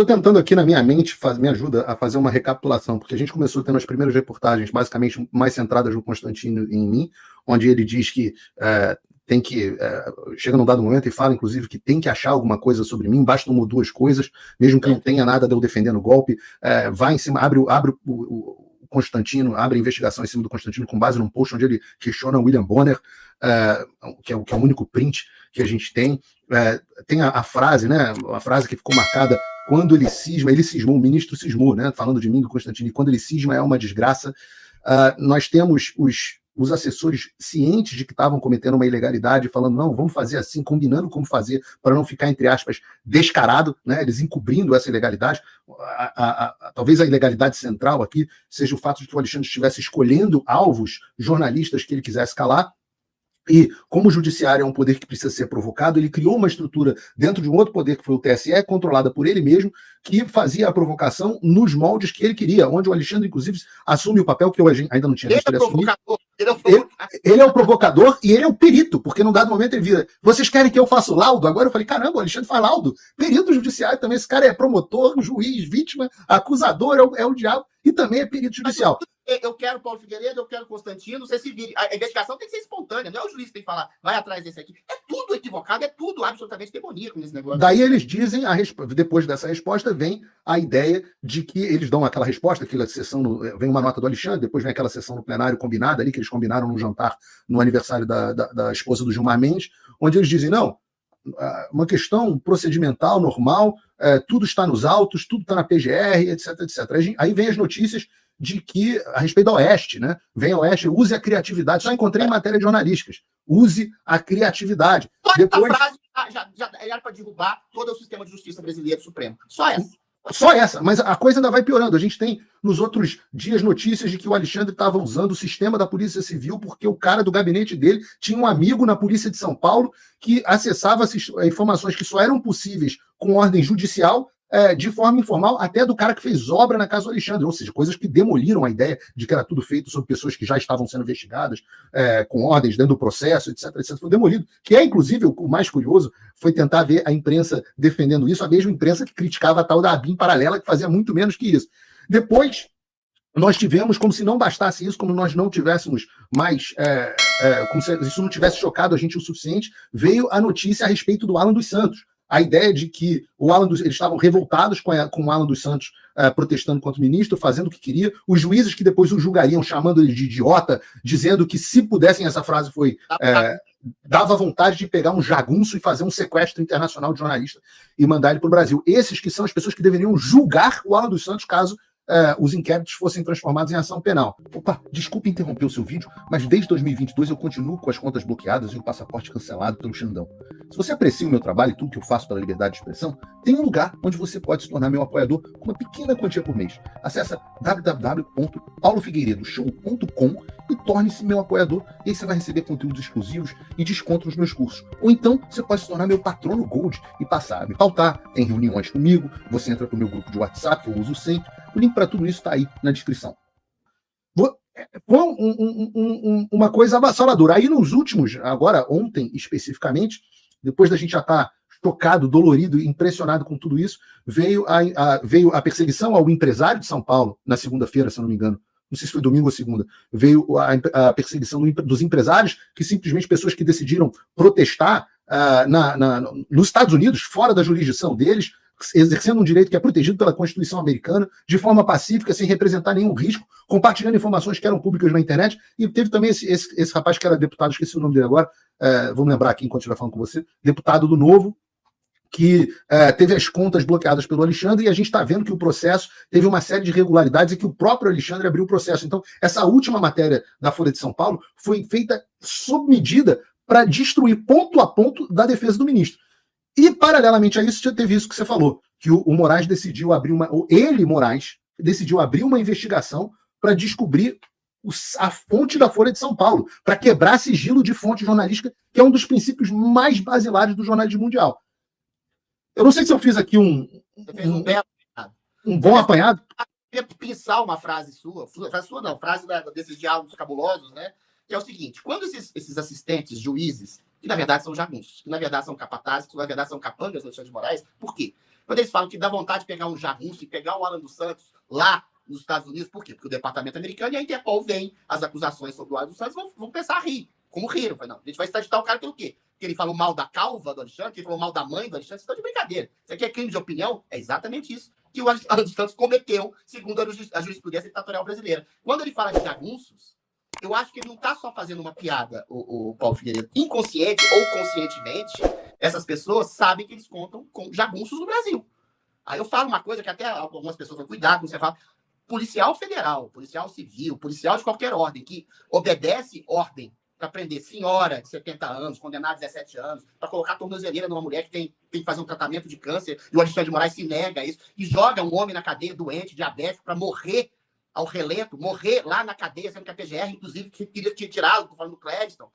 Estou tentando aqui na minha mente, me ajuda a fazer uma recapitulação, porque a gente começou tendo as primeiras reportagens, basicamente mais centradas no Constantino e em mim, onde ele diz que tem que, chega num dado momento e fala, inclusive, que tem que achar alguma coisa sobre mim, basta uma ou duas coisas, mesmo que não tenha nada de eu defendendo o golpe, vai em cima, abre o Constantino, abre a investigação em cima do Constantino com base num post onde ele questiona o William Bonner, que é o único print que a gente tem. Tem a frase, né? A frase que ficou marcada: quando ele cismou, o ministro cismou, né? Falando de mim, do Constantino, e quando ele cisma é uma desgraça. Nós temos os assessores cientes de que estavam cometendo uma ilegalidade, falando, não, vamos fazer assim, combinando como fazer, para não ficar, entre aspas, descarado, né? Eles encobrindo essa ilegalidade. Talvez a ilegalidade central aqui seja o fato de que o Alexandre estivesse escolhendo alvos jornalistas que ele quisesse calar. E, como o judiciário é um poder que precisa ser provocado, ele criou uma estrutura dentro de um outro poder, que foi o TSE, controlada por ele mesmo, que fazia a provocação nos moldes que ele queria, onde o Alexandre, inclusive, assume o papel que eu ainda não tinha visto ele assumir. Ele é o provocador e ele é o perito, porque num dado momento ele vira, vocês querem que eu faça o laudo? Agora eu falei, caramba, o Alexandre faz laudo. Perito judiciário também, esse cara é promotor, juiz, vítima, acusador, é o diabo, e também é perito judicial. Eu quero Paulo Figueiredo, eu quero Constantino, você se vire. A investigação tem que ser espontânea, não é o juiz que tem que falar, vai atrás desse aqui. É tudo equivocado, é tudo absolutamente demoníaco nesse negócio. Daí eles dizem, depois dessa resposta, vem a ideia de que eles dão aquela resposta, aquela sessão, vem uma nota do Alexandre, depois vem aquela sessão no plenário combinada ali, que eles combinaram no jantar no aniversário da esposa do Gilmar Mendes, onde eles dizem, não, uma questão procedimental, normal, tudo está nos autos, tudo está na PGR, etc, etc. Aí vem as notícias de que, a respeito da Oeste, né? Vem a Oeste, use a criatividade. Só encontrei em matérias jornalísticas. Use a criatividade. Depois... Essa frase já era para derrubar todo o sistema de justiça brasileiro supremo. Só essa. Só essa, mas a coisa ainda vai piorando. A gente tem, nos outros dias, notícias de que o Alexandre estava usando o sistema da Polícia Civil porque o cara do gabinete dele tinha um amigo na Polícia de São Paulo que acessava informações que só eram possíveis com ordem judicial, de forma informal, até do cara que fez obra na casa do Alexandre, ou seja, coisas que demoliram a ideia de que era tudo feito sobre pessoas que já estavam sendo investigadas, com ordens dentro do processo, etc, etc. Foi demolido. Que inclusive, o mais curioso foi tentar ver a imprensa defendendo isso, a mesma imprensa que criticava a tal da ABIN paralela, que fazia muito menos que isso. Depois, nós tivemos, como se não bastasse isso, como nós não tivéssemos mais, como se isso não tivesse chocado a gente o suficiente, veio a notícia a respeito do Alan dos Santos. A ideia de que eles estavam revoltados com o Alan dos Santos protestando contra o ministro, fazendo o que queria, os juízes que depois o julgariam, chamando ele de idiota, dizendo que se pudessem, essa frase foi, dava vontade de pegar um jagunço e fazer um sequestro internacional de jornalista e mandar ele para o Brasil. Esses que são as pessoas que deveriam julgar o Alan dos Santos caso os inquéritos fossem transformados em ação penal. Opa, desculpe interromper o seu vídeo, mas desde 2022 eu continuo com as contas bloqueadas e o passaporte cancelado pelo Xandão. Se você aprecia o meu trabalho e tudo que eu faço pela liberdade de expressão, tem um lugar onde você pode se tornar meu apoiador com uma pequena quantia por mês. Acesse www.paulofigueiredoshow.com e torne-se meu apoiador, e aí você vai receber conteúdos exclusivos e desconto nos meus cursos. Ou então, você pode se tornar meu patrono Gold e passar a me pautar, tem reuniões comigo, você entra pro meu grupo de WhatsApp, que eu uso sempre. O link para tudo isso está aí na descrição. Uma coisa avassaladora. Aí nos últimos, agora ontem especificamente, depois da gente já estar chocado, dolorido, impressionado com tudo isso, veio a perseguição ao empresário de São Paulo, na segunda-feira, se eu não me engano. Não sei se foi domingo ou segunda. Veio a perseguição dos empresários, que simplesmente pessoas que decidiram protestar nos Estados Unidos, fora da jurisdição deles, exercendo um direito que é protegido pela Constituição americana, de forma pacífica, sem representar nenhum risco, compartilhando informações que eram públicas na internet. E teve também esse rapaz que era deputado, esqueci o nome dele agora, vamos lembrar aqui enquanto estiver falando com você, deputado do Novo, que teve as contas bloqueadas pelo Alexandre, e a gente está vendo que o processo teve uma série de irregularidades e que o próprio Alexandre abriu o processo. Então, essa última matéria da Folha de São Paulo foi feita sob medida para destruir ponto a ponto da defesa do ministro. E, paralelamente a isso, já teve isso que você falou, que o Moraes decidiu abrir Moraes, decidiu abrir uma investigação para descobrir a fonte da Folha de São Paulo, para quebrar sigilo de fonte jornalística, que é um dos princípios mais basilares do jornalismo mundial. Eu não sei se eu fiz aqui um bom apanhado. Eu queria pensar uma frase frase desses diálogos cabulosos, né? Que é o seguinte: quando esses assistentes, juízes, que na verdade são jagunços, que na verdade são capatazes, que na verdade são capangas do Alexandre de Moraes, por quê? Quando eles falam que dá vontade de pegar um jagunço e pegar o Alan dos Santos lá nos Estados Unidos, por quê? Porque o Departamento Americano e a Interpol vem as acusações sobre o Alan dos Santos, vão pensar a rir, como riram. Falei, não, a gente vai extraditar o cara pelo quê? Porque ele falou mal da calva do Alexandre, que ele falou mal da mãe do Alexandre, vocês estão de brincadeira. Isso aqui é crime de opinião? É exatamente isso que o Alan dos Santos cometeu, segundo a jurisprudência ditatorial brasileira. Quando ele fala de jagunços, eu acho que ele não está só fazendo uma piada, o Paulo Figueiredo. Inconsciente ou conscientemente, essas pessoas sabem que eles contam com jagunços no Brasil. Aí eu falo uma coisa que até algumas pessoas vão cuidar, quando você fala, policial federal, policial civil, policial de qualquer ordem, que obedece ordem para prender senhora de 70 anos, condenada a 17 anos, para colocar a tornozeleira numa mulher que tem que fazer um tratamento de câncer, e o Alexandre de Moraes se nega a isso, e joga um homem na cadeia doente, diabético, para morrer ao relento, morrer lá na cadeia, sendo que a PGR, inclusive, queria tirá-lo, estou falando do Clédson.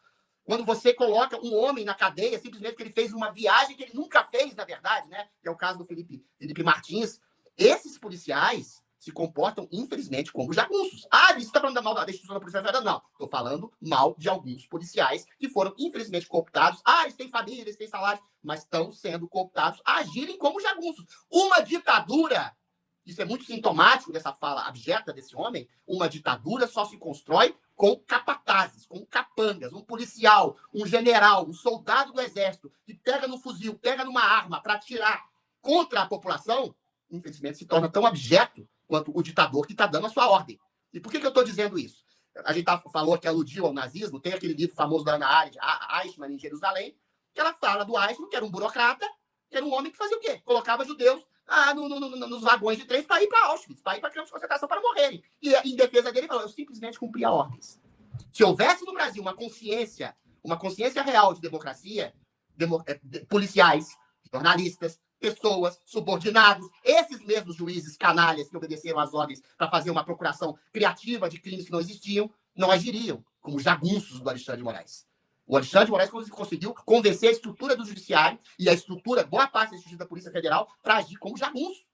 Quando você coloca um homem na cadeia, simplesmente porque ele fez uma viagem que ele nunca fez, na verdade, né? Que é o caso do Felipe Martins. Esses policiais se comportam, infelizmente, como jagunços. Ah, você está falando mal da instituição da Polícia Federal? Não, estou falando mal de alguns policiais que foram, infelizmente, cooptados. Ah, eles têm família, eles têm salário, mas estão sendo cooptados a agirem como jagunços. Uma ditadura, isso é muito sintomático dessa fala abjeta desse homem, uma ditadura só se constrói com capatazes, com capangas, um policial, um general, um soldado do exército que pega no fuzil, pega numa arma para atirar contra a população, infelizmente se torna tão abjeto quanto o ditador que está dando a sua ordem. E por que eu estou dizendo isso? A gente falou que aludiu ao nazismo, tem aquele livro famoso da Hannah Arendt, Eichmann em Jerusalém, que ela fala do Eichmann, que era um burocrata, que era um homem que fazia o quê? Colocava judeus nos vagões de trem para ir para Auschwitz, para ir para campos de concentração para morrerem. E em defesa dele, ele falou, eu simplesmente cumpria ordens. Se houvesse no Brasil uma consciência real de democracia, policiais, jornalistas, pessoas, subordinados, esses mesmos juízes canalhas que obedeceram às ordens para fazer uma procuração criativa de crimes que não existiam, não agiriam como jagunços do Alexandre de Moraes. O Alexandre de Moraes conseguiu convencer a estrutura do judiciário e a estrutura, boa parte da estrutura da Polícia Federal, para agir como jagunço.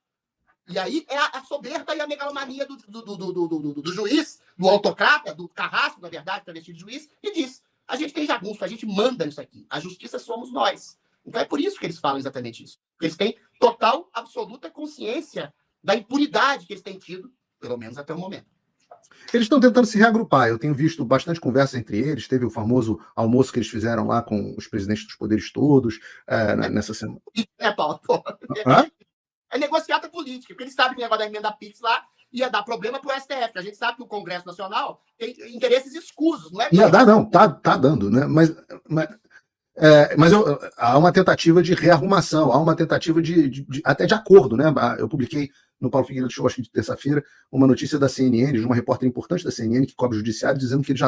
E aí é a soberba e a megalomania do juiz, do autocrata, do carrasco, na verdade, travestido de juiz, que diz, a gente tem jagunço, a gente manda nisso aqui. A justiça somos nós. Então é por isso que eles falam exatamente isso. Eles têm total, absoluta consciência da impunidade que eles têm tido, pelo menos até o momento. Eles estão tentando se reagrupar. Eu tenho visto bastante conversa entre eles. Teve o famoso almoço que eles fizeram lá com os presidentes dos poderes todos nessa semana. Paulo? É negociata política, porque eles sabem que o negócio da emenda PIX lá ia dar problema para o STF. A gente sabe que o Congresso Nacional tem interesses escusos, não é? Ia dar, não. Tá dando, né? Mas há uma tentativa de rearrumação, há uma tentativa até de acordo, né? Eu publiquei no Paulo Figueiredo Show, acho que de terça-feira, uma notícia da CNN, de uma repórter importante da CNN que cobre o judiciário, dizendo que eles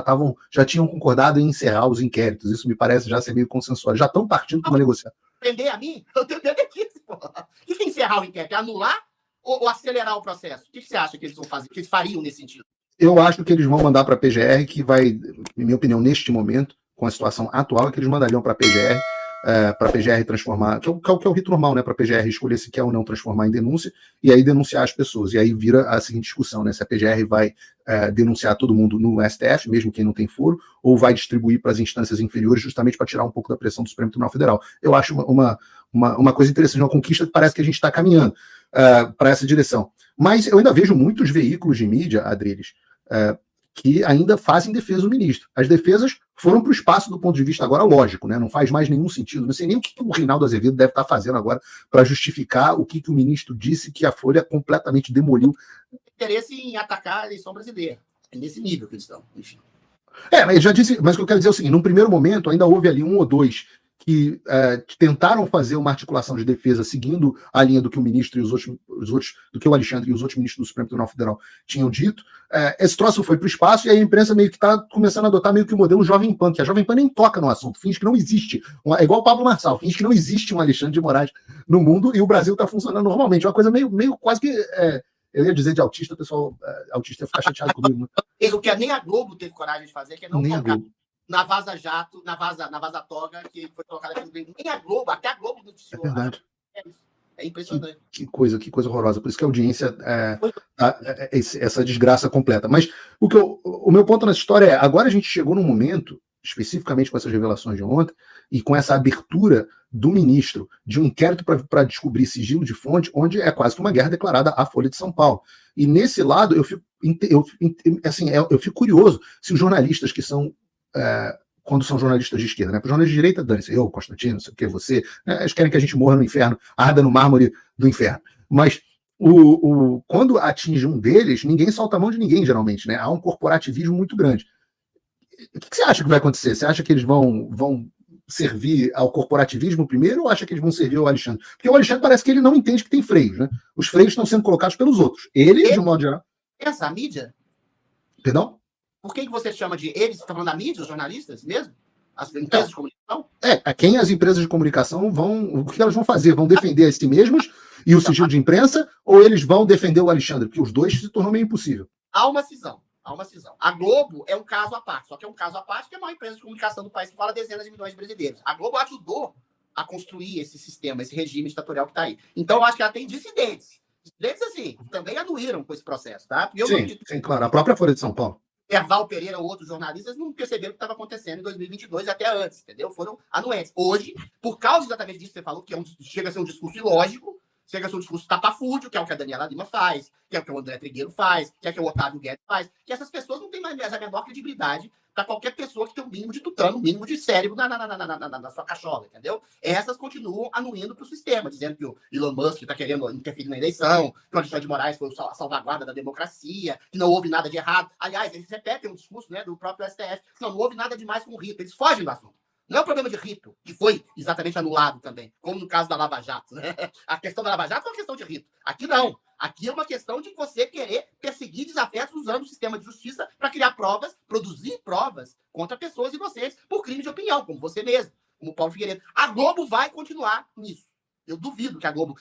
já tinham concordado em encerrar os inquéritos. Isso me parece já ser meio consensual. Já estão partindo para uma negociação. Prender a mim? Eu tenho medo disso, porra. O que é encerrar o inquérito? É anular ou acelerar o processo? O que você acha que eles vão fazer, que eles fariam nesse sentido? Eu acho que eles vão mandar para a PGR, que vai, em minha opinião, neste momento, com a situação atual, é que eles mandariam para a PGR transformar, que é o rito normal, né, para a PGR escolher se quer ou não transformar em denúncia, e aí denunciar as pessoas. E aí vira a seguinte discussão, né, se a PGR vai denunciar todo mundo no STF, mesmo quem não tem foro, ou vai distribuir para as instâncias inferiores, justamente para tirar um pouco da pressão do Supremo Tribunal Federal. Eu acho uma coisa interessante, uma conquista que parece que a gente está caminhando para essa direção. Mas eu ainda vejo muitos veículos de mídia, Adriles, que ainda fazem defesa do ministro. As defesas foram para o espaço do ponto de vista agora lógico, né? Não faz mais nenhum sentido. Não sei nem o que o Reinaldo Azevedo deve estar fazendo agora para justificar o que o ministro disse que a Folha completamente demoliu. Interesse em atacar a eleição brasileira. É nesse nível que eles estão, enfim. Mas já disse, mas o que eu quero dizer é o seguinte: num primeiro momento ainda houve ali um ou dois que tentaram fazer uma articulação de defesa seguindo a linha do que o ministro e os outros, do que o Alexandre e os outros ministros do Supremo Tribunal Federal tinham dito. Esse troço foi para o espaço e a imprensa meio que está começando a adotar meio que o modelo Jovem Pan, que a Jovem Pan nem toca no assunto, finge que não existe. É igual o Pablo Marçal, finge que não existe um Alexandre de Moraes no mundo e o Brasil está funcionando normalmente. Uma coisa meio quase que... eu ia dizer de autista, o pessoal autista ia ficar chateado comigo. O que nem a Globo teve coragem de fazer, que é não tocar na Vaza Jato, na Vaza Toga, que foi colocada aqui no Grêmio. Nem a Globo, até a Globo noticiou. É verdade. É impressionante. Que coisa horrorosa. Por isso que a audiência essa desgraça completa. Mas o meu ponto nessa história é, agora a gente chegou num momento especificamente com essas revelações de ontem, e com essa abertura do ministro de um inquérito para descobrir sigilo de fonte, onde é quase que uma guerra declarada à Folha de São Paulo. E nesse lado, eu fico curioso se os jornalistas que são, quando são jornalistas de esquerda, né? Para jornalistas de direita, dane-se, eu, Constantino, não sei o que, você, né? Eles querem que a gente morra no inferno, arda no mármore do inferno. Mas quando atinge um deles, ninguém solta a mão de ninguém, geralmente, né? Há um corporativismo muito grande. O que você acha que vai acontecer? Você acha que eles vão servir ao corporativismo primeiro ou acha que eles vão servir ao Alexandre? Porque o Alexandre parece que ele não entende que tem freios, né? Os freios estão sendo colocados pelos outros. Ele, de um modo geral... Essa mídia? Perdão? Por que você chama de eles? Você está falando da mídia, os jornalistas mesmo? As empresas de comunicação? A quem as empresas de comunicação o que elas vão fazer? Vão defender a si mesmos e o sigilo de imprensa, ou eles vão defender o Alexandre? Porque os dois se tornou meio impossível. Há uma cisão. A Globo é um caso à parte, só que é um caso à parte que é a maior empresa de comunicação do país que fala dezenas de milhões de brasileiros. A Globo ajudou a construir esse sistema, esse regime ditatorial que está aí. Então, eu acho que ela tem dissidentes. Dissidentes, assim, também anuíram com esse processo, tá? Sim, claro. A própria Folha de São Paulo. Erval Pereira ou outros jornalistas não perceberam o que estava acontecendo em 2022 até antes, entendeu? Foram anuentes. Hoje, por causa exatamente disso que você falou, que chega a ser um discurso ilógico, chega a ser um discurso tapafúrdio, que é o que a Daniela Lima faz, que é o que o André Trigueiro faz, que é o que o Otávio Guedes faz, que essas pessoas não têm mais a menor credibilidade para qualquer pessoa que tem um mínimo de tutano, um mínimo de cérebro na sua cachola, entendeu? Essas continuam anuindo para o sistema, dizendo que o Elon Musk está querendo interferir na eleição, que o Alexandre de Moraes foi a salvaguarda da democracia, que não houve nada de errado. Aliás, eles repetem um discurso, né, do próprio STF, que não houve nada demais com o rito. Eles fogem do assunto. Não é um problema de rito, que foi exatamente anulado também, como no caso da Lava Jato. Né? A questão da Lava Jato é uma questão de rito. Aqui não. Aqui é uma questão de você querer perseguir desafetos usando o sistema de justiça para criar provas, produzir provas contra pessoas e vocês por crime de opinião, como você mesmo, como o Paulo Figueiredo. A Globo vai continuar nisso. Eu duvido que a Globo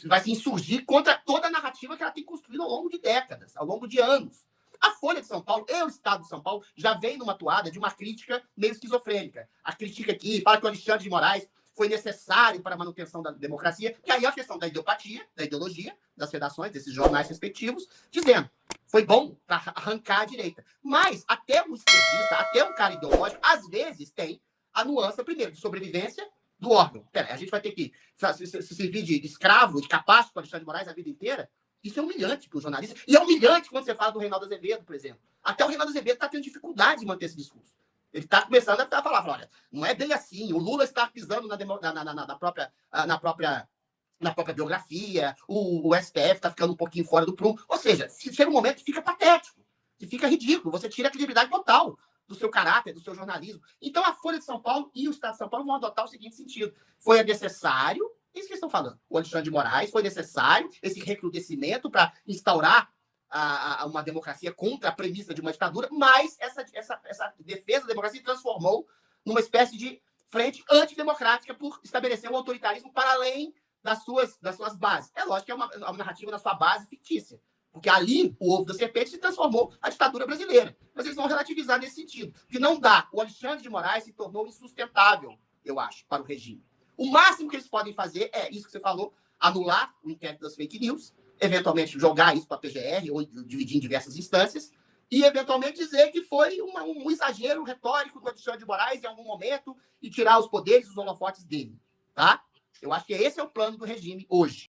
vai se insurgir contra toda a narrativa que ela tem construído ao longo de décadas, ao longo de anos. A Folha de São Paulo e o Estado de São Paulo já vem numa toada de uma crítica meio esquizofrênica. A crítica aqui fala que o Alexandre de Moraes foi necessário para a manutenção da democracia, que aí é a questão da ideopatia, da ideologia, das redações, desses jornais respectivos, dizendo foi bom para arrancar a direita. Mas até um esquerdista, até um cara ideológico, às vezes tem a nuance, primeiro, de sobrevivência do órgão. Pera, a gente vai ter que se servir de escravo, de capacho com o Alexandre de Moraes a vida inteira? Isso é humilhante para o jornalista. E é humilhante quando você fala do Reinaldo Azevedo, por exemplo. Até o Reinaldo Azevedo está tendo dificuldade de manter esse discurso. Ele está começando a falar, olha, não é bem assim. O Lula está pisando na própria biografia, o STF está ficando um pouquinho fora do prumo. Ou seja, chega um momento que fica patético, que fica ridículo. Você tira a credibilidade total do seu caráter, do seu jornalismo. Então, a Folha de São Paulo e o Estado de São Paulo vão adotar o seguinte sentido. Foi necessário... Isso que eles estão falando. O Alexandre de Moraes foi necessário esse recrudescimento para instaurar uma democracia contra a premissa de uma ditadura, mas essa defesa da democracia se transformou numa espécie de frente antidemocrática por estabelecer um autoritarismo para além das suas bases. É lógico que é uma narrativa na sua base fictícia, porque ali o ovo da serpente se transformou a ditadura brasileira. Mas eles vão relativizar nesse sentido, que não dá. O Alexandre de Moraes se tornou insustentável, eu acho, para o regime. O máximo que eles podem fazer é isso que você falou, anular o inquérito das fake news, eventualmente jogar isso para a PGR ou dividir em diversas instâncias e eventualmente dizer que foi um exagero retórico do Alexandre de Moraes em algum momento e tirar os poderes, os holofotes dele. Tá? Eu acho que esse é o plano do regime hoje.